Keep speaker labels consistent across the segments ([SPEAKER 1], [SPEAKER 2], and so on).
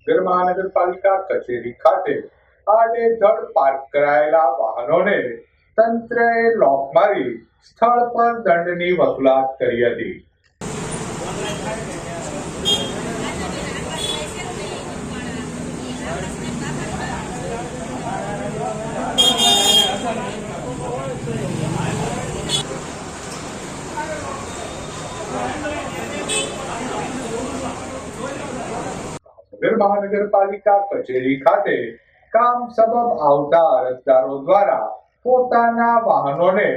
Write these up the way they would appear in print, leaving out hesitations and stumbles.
[SPEAKER 1] ભાવનગર મહાનગરપાલિકા કચેરી ખાતે આડેધડ પાર્ક કરાયેલા વાહનોને તંત્રએ લોક મારી સ્થળ પર દંડની વસૂલાત કરી હતી. ભાવનગર મહાનગરપાલિકા કચેરી ખાતે કામ સબબ આવતા અરજદારો દ્વારા પોતાના વાહનોને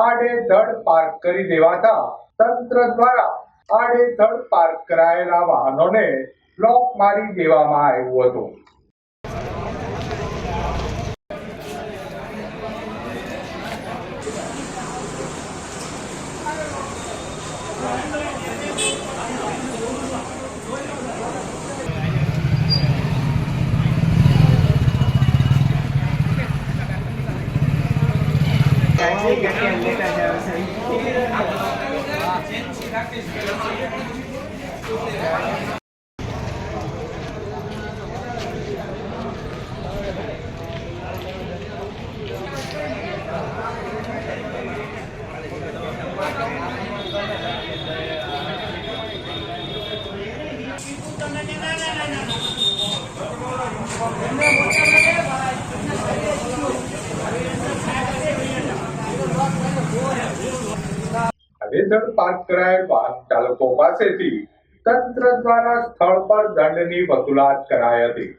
[SPEAKER 1] આડેધડ પાર્ક કરી દેવાતા તંત્ર દ્વારા આડેધડ પાર્ક કરાયેલા વાહનોને લોક મારી દેવામાં આવ્યું હતું. આડેધડ પાર્ક કરાયેલ વાહન ચાલકો પાસેથી તંત્ર દ્વારા સ્થળ પર દંડની વસૂલાત કરાઈ હતી.